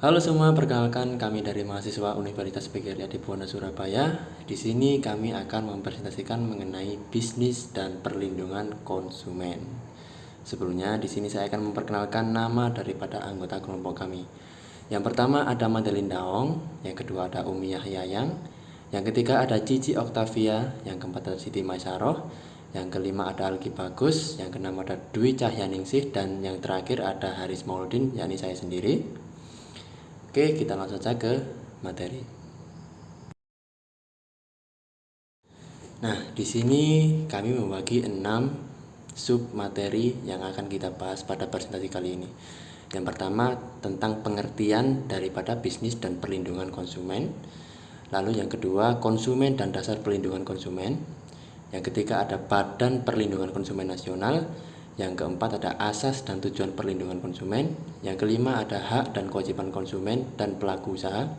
Halo semua, perkenalkan kami dari mahasiswa Universitas PGRI Adibuwana Surabaya. Di sini kami akan mempresentasikan mengenai bisnis dan perlindungan konsumen. Sebelumnya, di sini saya akan memperkenalkan nama daripada anggota kelompok kami. Yang pertama ada Madeline Daong, yang kedua ada Umi Yahyayang, yang ketiga ada Cici Octavia, yang keempat ada Siti Maisaroh, yang kelima ada Alki Bagus, yang keenam ada Dwi Cahyaningsih, dan yang terakhir ada Haris Mauludin, yakni saya sendiri. Oke, kita langsung saja ke materi. Nah, di sini kami membagi 6 sub materi yang akan kita bahas pada presentasi kali ini. Yang pertama tentang pengertian daripada bisnis dan perlindungan konsumen. Lalu yang kedua konsumen dan dasar perlindungan konsumen. Yang ketiga ada Badan Perlindungan Konsumen Nasional. Yang keempat ada asas dan tujuan perlindungan konsumen. Yang kelima ada hak dan kewajiban konsumen dan pelaku usaha.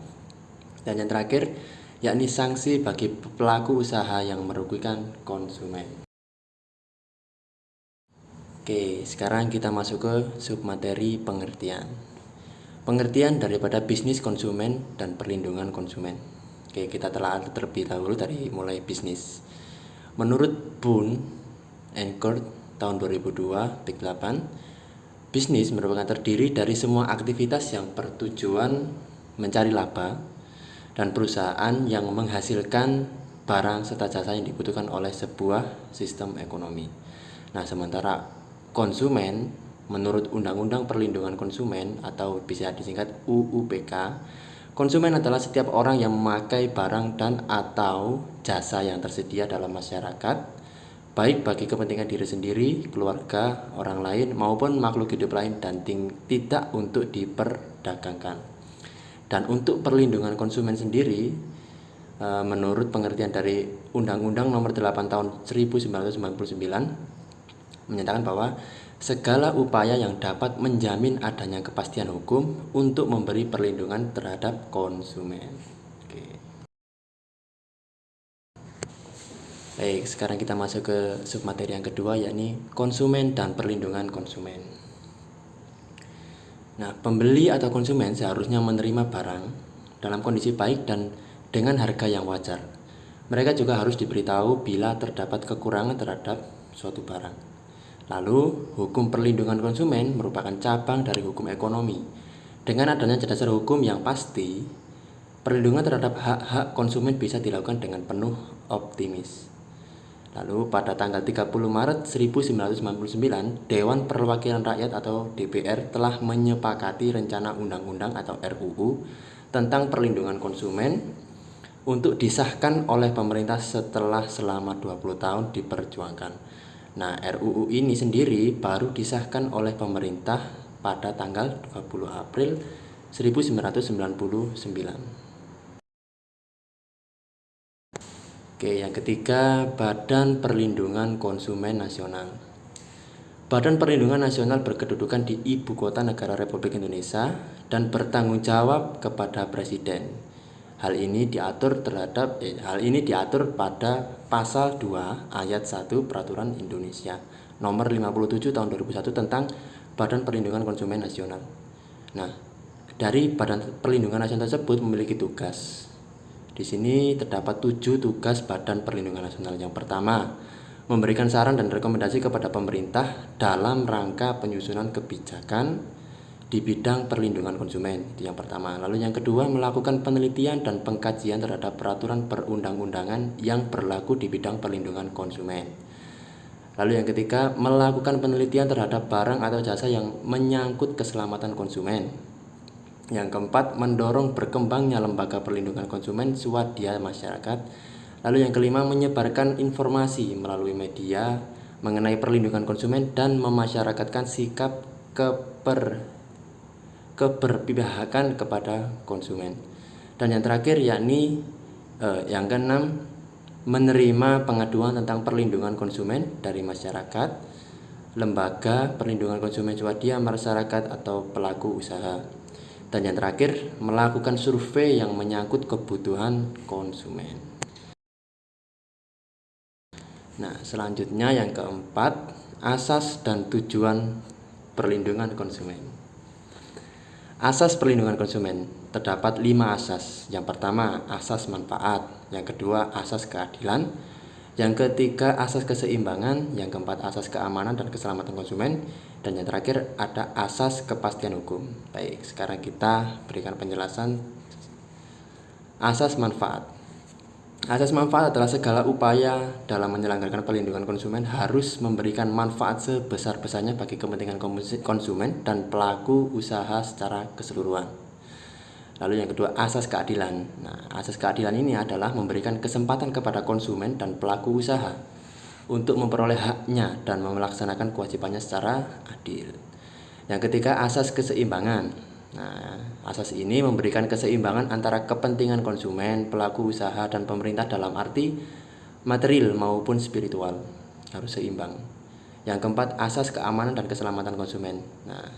Dan yang terakhir yakni sanksi bagi pelaku usaha yang merugikan konsumen. Oke, sekarang kita masuk ke submateri pengertian. Pengertian daripada bisnis konsumen dan perlindungan konsumen. Oke, kita telah terlebih dahulu dari mulai bisnis. Menurut Boone and Kurt tahun 2002, Big 8, bisnis merupakan terdiri dari semua aktivitas yang bertujuan mencari laba dan perusahaan yang menghasilkan barang serta jasa yang dibutuhkan oleh sebuah sistem ekonomi. Nah, sementara konsumen menurut Undang-Undang Perlindungan Konsumen atau bisa disingkat UUPK, konsumen adalah setiap orang yang memakai barang dan atau jasa yang tersedia dalam masyarakat, baik bagi kepentingan diri sendiri, keluarga, orang lain maupun makhluk hidup lain dan tidak untuk diperdagangkan. Dan untuk perlindungan konsumen sendiri, menurut pengertian dari Undang-Undang Nomor 8 Tahun 1999 menyatakan bahwa segala upaya yang dapat menjamin adanya kepastian hukum untuk memberi perlindungan terhadap konsumen. Oke. Baik, sekarang kita masuk ke submateri yang kedua, yakni konsumen dan perlindungan konsumen. Nah, pembeli atau konsumen seharusnya menerima barang dalam kondisi baik dan dengan harga yang wajar. Mereka juga harus diberitahu bila terdapat kekurangan terhadap suatu barang. Lalu, hukum perlindungan konsumen merupakan cabang dari hukum ekonomi. Dengan adanya dasar hukum yang pasti, perlindungan terhadap hak-hak konsumen bisa dilakukan dengan penuh optimis. Lalu pada tanggal 30 Maret 1999, Dewan Perwakilan Rakyat atau DPR telah menyepakati rencana undang-undang atau RUU tentang perlindungan konsumen untuk disahkan oleh pemerintah setelah selama 20 tahun diperjuangkan. Nah, RUU ini sendiri baru disahkan oleh pemerintah pada tanggal 20 April 1999. Oke, yang ketiga, Badan Perlindungan Konsumen Nasional. Badan Perlindungan Nasional berkedudukan di Ibu Kota Negara Republik Indonesia dan bertanggung jawab kepada Presiden. Hal ini diatur pada pasal 2 ayat 1 Peraturan Indonesia Nomor 57 tahun 2001 tentang Badan Perlindungan Konsumen Nasional. Nah, dari Badan Perlindungan Nasional tersebut memiliki tugas. Di sini terdapat 7 tugas Badan Perlindungan Nasional. Yang pertama, memberikan saran dan rekomendasi kepada pemerintah dalam rangka penyusunan kebijakan di bidang perlindungan konsumen. Itu yang pertama. Lalu yang kedua, melakukan penelitian dan pengkajian terhadap peraturan perundang-undangan yang berlaku di bidang perlindungan konsumen. Lalu yang ketiga, melakukan penelitian terhadap barang atau jasa yang menyangkut keselamatan konsumen. Yang keempat, mendorong berkembangnya lembaga perlindungan konsumen swadaya masyarakat. Lalu yang kelima, menyebarkan informasi melalui media mengenai perlindungan konsumen dan memasyarakatkan sikap keberpihakan kepada konsumen. Dan yang terakhir yakni yang keenam, menerima pengaduan tentang perlindungan konsumen dari masyarakat, lembaga perlindungan konsumen swadaya masyarakat atau pelaku usaha. Dan yang terakhir, melakukan survei yang menyangkut kebutuhan konsumen. Nah, selanjutnya yang keempat, asas dan tujuan perlindungan konsumen. Asas perlindungan konsumen terdapat 5 asas. Yang pertama, asas manfaat. Yang kedua, asas keadilan. Yang ketiga, asas keseimbangan. Yang keempat, asas keamanan dan keselamatan konsumen. Dan yang terakhir, ada asas kepastian hukum. Baik, sekarang kita berikan penjelasan asas manfaat. Asas manfaat adalah segala upaya dalam menyelenggarakan perlindungan konsumen harus memberikan manfaat sebesar-besarnya bagi kepentingan konsumen dan pelaku usaha secara keseluruhan. Lalu yang kedua, asas keadilan. Nah, asas keadilan ini adalah memberikan kesempatan kepada konsumen dan pelaku usaha untuk memperoleh haknya dan melaksanakan kewajibannya secara adil. Yang ketiga, asas keseimbangan. Nah, asas ini memberikan keseimbangan antara kepentingan konsumen, pelaku usaha, dan pemerintah dalam arti material maupun spiritual. Harus seimbang. Yang keempat, asas keamanan dan keselamatan konsumen. Nah,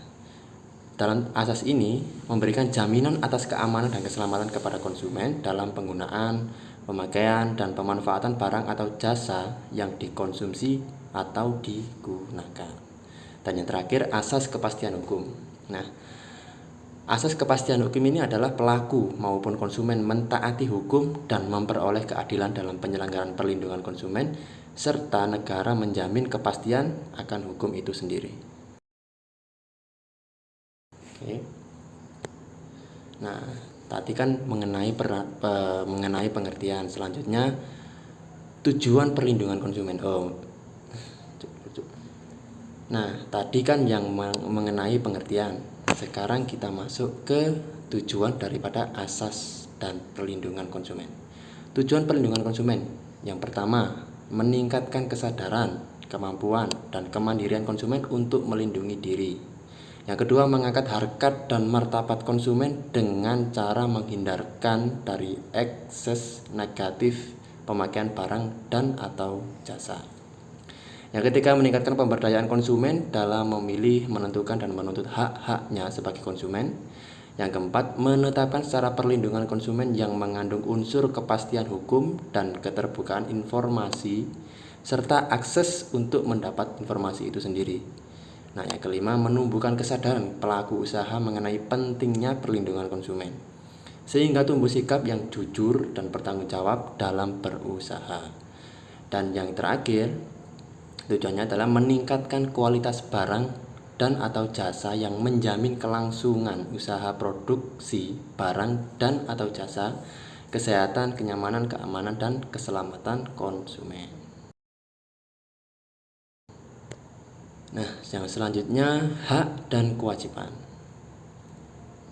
dalam asas ini memberikan jaminan atas keamanan dan keselamatan kepada konsumen dalam penggunaan, pemakaian, dan pemanfaatan barang atau jasa yang dikonsumsi atau digunakan. Dan yang terakhir, asas kepastian hukum. Nah, asas kepastian hukum ini adalah pelaku maupun konsumen mentaati hukum dan memperoleh keadilan dalam penyelenggaraan perlindungan konsumen, serta negara menjamin kepastian akan hukum itu sendiri. Oke. Nah, tadi kan mengenai pengertian. Selanjutnya, tujuan perlindungan konsumen. Nah, tadi kan yang mengenai pengertian. Sekarang kita masuk ke tujuan daripada asas dan perlindungan konsumen. Tujuan perlindungan konsumen yang pertama, meningkatkan kesadaran, kemampuan, dan kemandirian konsumen untuk melindungi diri. Yang kedua, mengangkat harkat dan martabat konsumen dengan cara menghindarkan dari ekses negatif pemakaian barang dan atau jasa. Yang ketiga, meningkatkan pemberdayaan konsumen dalam memilih, menentukan, dan menuntut hak-haknya sebagai konsumen. Yang keempat, menetapkan secara perlindungan konsumen yang mengandung unsur kepastian hukum dan keterbukaan informasi, serta akses untuk mendapat informasi itu sendiri. Nah, yang kelima, menumbuhkan kesadaran pelaku usaha mengenai pentingnya perlindungan konsumen, sehingga tumbuh sikap yang jujur dan bertanggung jawab dalam berusaha. Dan yang terakhir, tujuannya adalah meningkatkan kualitas barang dan atau jasa yang menjamin kelangsungan usaha produksi barang dan atau jasa, kesehatan, kenyamanan, keamanan, dan keselamatan konsumen. Nah, yang selanjutnya, hak dan kewajiban.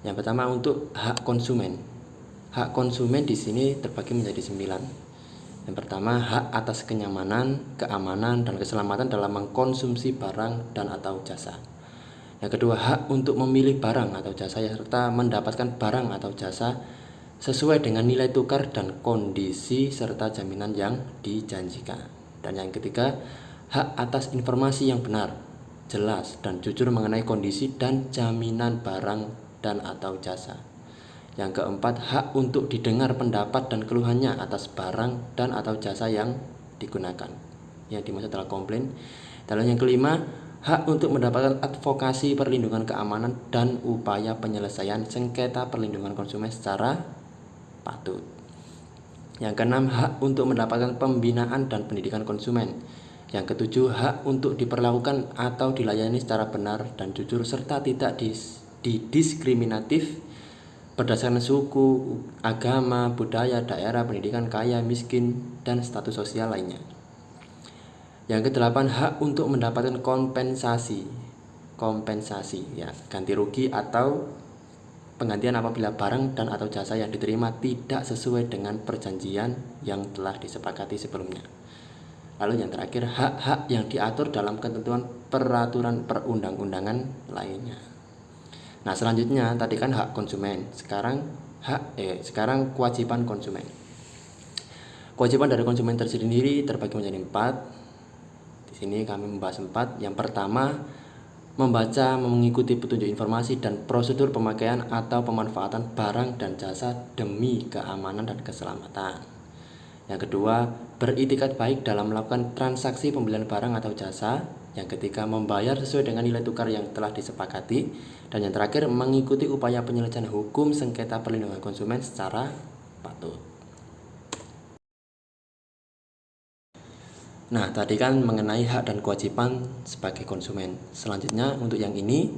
Yang pertama, untuk hak konsumen. Hak konsumen di sini terbagi menjadi 9. Yang pertama, hak atas kenyamanan, keamanan, dan keselamatan dalam mengkonsumsi barang dan atau jasa. Yang kedua, hak untuk memilih barang atau jasa serta mendapatkan barang atau jasa sesuai dengan nilai tukar dan kondisi serta jaminan yang dijanjikan. Dan yang ketiga, hak atas informasi yang benar, jelas, dan jujur mengenai kondisi dan jaminan barang dan atau jasa. Yang keempat, hak untuk didengar pendapat dan keluhannya atas barang dan atau jasa yang digunakan. Yang dimaksud adalah komplain. Dan yang kelima, hak untuk mendapatkan advokasi perlindungan keamanan dan upaya penyelesaian sengketa perlindungan konsumen secara patut. Yang keenam, hak untuk mendapatkan pembinaan dan pendidikan konsumen. Yang ketujuh, hak untuk diperlakukan atau dilayani secara benar dan jujur serta tidak didiskriminatif berdasarkan suku, agama, budaya, daerah, pendidikan, kaya, miskin, dan status sosial lainnya. Yang kedelapan, hak untuk mendapatkan kompensasi ya, ganti rugi atau penggantian apabila barang dan atau jasa yang diterima tidak sesuai dengan perjanjian yang telah disepakati sebelumnya. Lalu yang terakhir, hak-hak yang diatur dalam ketentuan peraturan perundang-undangan lainnya. Nah, selanjutnya tadi kan hak konsumen. Sekarang kewajiban konsumen. Kewajiban dari konsumen tersendiri terbagi menjadi 4. Di sini kami membahas 4. Yang pertama, membaca, mengikuti petunjuk informasi dan prosedur pemakaian atau pemanfaatan barang dan jasa demi keamanan dan keselamatan. Yang kedua, beritikat baik dalam melakukan transaksi pembelian barang atau jasa. Yang ketiga, membayar sesuai dengan nilai tukar yang telah disepakati. Dan yang terakhir, mengikuti upaya penyelesaian hukum sengketa perlindungan konsumen secara patuh. Nah, tadi kan mengenai hak dan kewajiban sebagai konsumen. Selanjutnya untuk yang ini,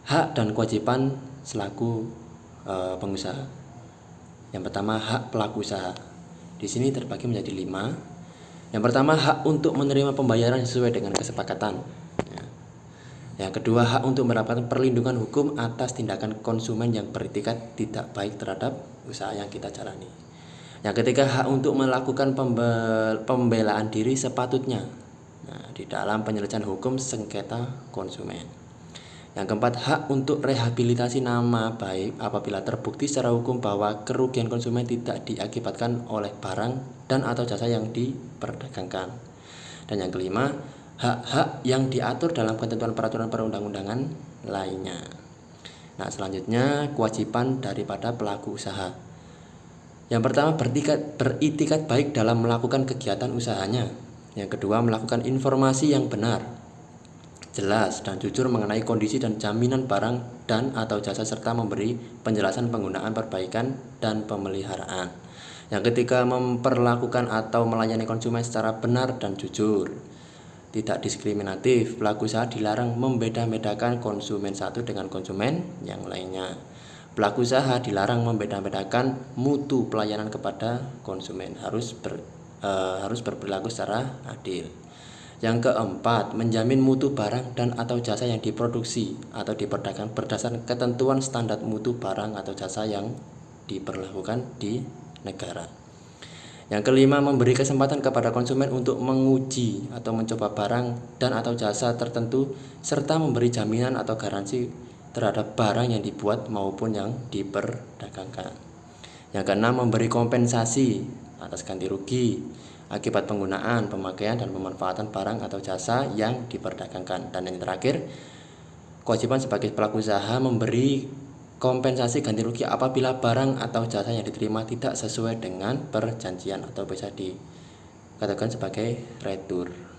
hak dan kewajiban selaku pengusaha. Yang pertama, hak pelaku usaha. Di sini terbagi menjadi 5. Yang pertama, hak untuk menerima pembayaran sesuai dengan kesepakatan. Yang kedua, hak untuk mendapatkan perlindungan hukum atas tindakan konsumen yang beretikat tidak baik terhadap usaha yang kita jalani. Yang ketiga, hak untuk melakukan pembelaan diri sepatutnya di dalam penyelesaian hukum sengketa konsumen. Yang keempat, hak untuk rehabilitasi nama baik apabila terbukti secara hukum bahwa kerugian konsumen tidak diakibatkan oleh barang dan atau jasa yang diperdagangkan. Dan yang kelima, hak-hak yang diatur dalam ketentuan peraturan perundang-undangan lainnya. Nah, selanjutnya kewajiban daripada pelaku usaha. Yang pertama, beritikat baik dalam melakukan kegiatan usahanya. Yang kedua, melakukan informasi yang benar, jelas dan jujur mengenai kondisi dan jaminan barang dan atau jasa serta memberi penjelasan penggunaan, perbaikan dan pemeliharaan. Yang ketiga, memperlakukan atau melayani konsumen secara benar dan jujur, tidak diskriminatif. Pelaku usaha dilarang membeda-bedakan konsumen satu dengan konsumen yang lainnya. Pelaku usaha dilarang membeda-bedakan mutu pelayanan kepada konsumen, harus berperilaku secara adil. Yang keempat, menjamin mutu barang dan atau jasa yang diproduksi atau diperdagangkan berdasarkan ketentuan standar mutu barang atau jasa yang diberlakukan di negara. Yang kelima, memberi kesempatan kepada konsumen untuk menguji atau mencoba barang dan atau jasa tertentu serta memberi jaminan atau garansi terhadap barang yang dibuat maupun yang diperdagangkan. Yang keenam, memberi kompensasi atas ganti rugi akibat penggunaan, pemakaian dan pemanfaatan barang atau jasa yang diperdagangkan. Dan yang terakhir, kewajiban sebagai pelaku usaha memberi kompensasi ganti rugi apabila barang atau jasa yang diterima tidak sesuai dengan perjanjian atau bisa dikatakan sebagai retur.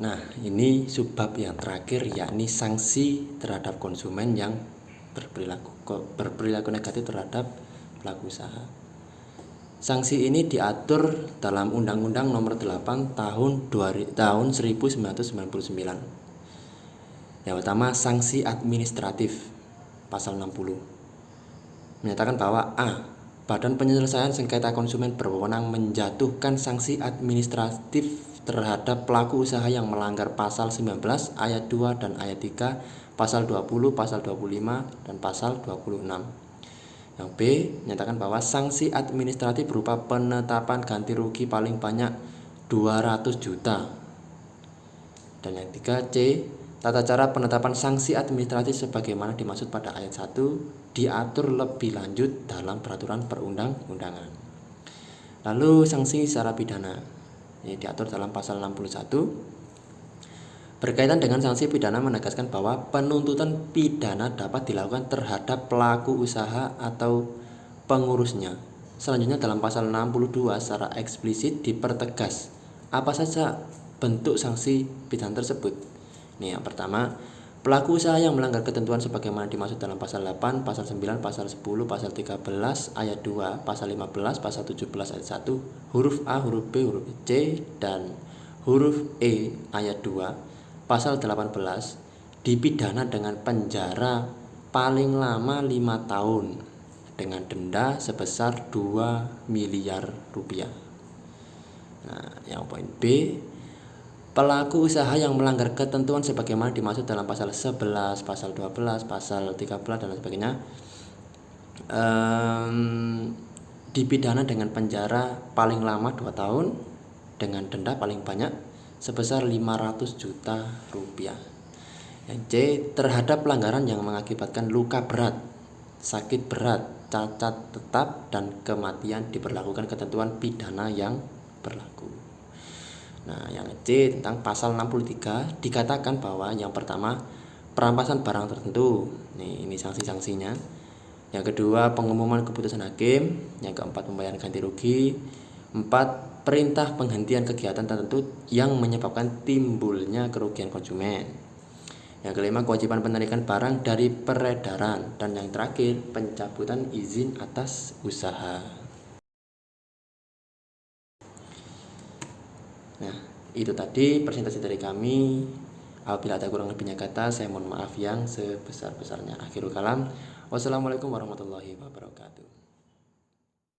Nah, ini subbab yang terakhir, yakni sanksi terhadap konsumen yang berperilaku negatif terhadap pelaku usaha. Sanksi ini diatur dalam Undang-Undang Nomor 8 tahun 1999. Yang pertama, sanksi administratif pasal 60 menyatakan bahwa A. Badan Penyelesaian Sengketa Konsumen berwenang menjatuhkan sanksi administratif terhadap pelaku usaha yang melanggar pasal 19 ayat 2 dan ayat 3, pasal 20, pasal 25 dan pasal 26. Yang B, menyatakan bahwa sanksi administratif berupa penetapan ganti rugi paling banyak 200 juta. Dan yang 3 C, tata cara penetapan sanksi administratif sebagaimana dimaksud pada ayat 1 diatur lebih lanjut dalam peraturan perundang-undangan. Lalu sanksi secara pidana ini diatur dalam pasal 61. Berkaitan dengan sanksi pidana menegaskan bahwa penuntutan pidana dapat dilakukan terhadap pelaku usaha atau pengurusnya. Selanjutnya dalam pasal 62 secara eksplisit dipertegas apa saja bentuk sanksi pidana tersebut. Ini yang pertama, pelaku usaha yang melanggar ketentuan sebagaimana dimaksud dalam pasal 8, pasal 9, pasal 10, pasal 13 ayat 2, pasal 15, pasal 17 ayat 1, huruf A, huruf B, huruf C dan huruf E ayat 2, pasal 18 dipidana dengan penjara paling lama 5 tahun dengan denda sebesar 2 miliar rupiah. Nah, yang poin B, pelaku usaha yang melanggar ketentuan sebagaimana dimaksud dalam pasal 11, pasal 12, pasal 13 dan lain sebagainya dipidana dengan penjara paling lama 2 tahun dengan denda paling banyak sebesar 500 juta rupiah. Yang C, terhadap pelanggaran yang mengakibatkan luka berat, sakit berat, cacat tetap dan kematian diberlakukan ketentuan pidana yang berlaku. Nah, yang C tentang pasal 63 dikatakan bahwa yang pertama, perampasan barang tertentu. Ini sanksi-sanksinya. Yang kedua, pengumuman keputusan hakim. Yang keempat, pembayaran ganti rugi. 4, perintah penghentian kegiatan tertentu yang menyebabkan timbulnya kerugian konsumen. Yang kelima, kewajiban penarikan barang dari peredaran. Dan yang terakhir, pencabutan izin atas usaha. Nah, itu tadi presentasi dari kami. Apabila ada kurang lebihnya kata, saya mohon maaf yang sebesar-besarnya. Akhirul kalam. Wassalamualaikum warahmatullahi wabarakatuh.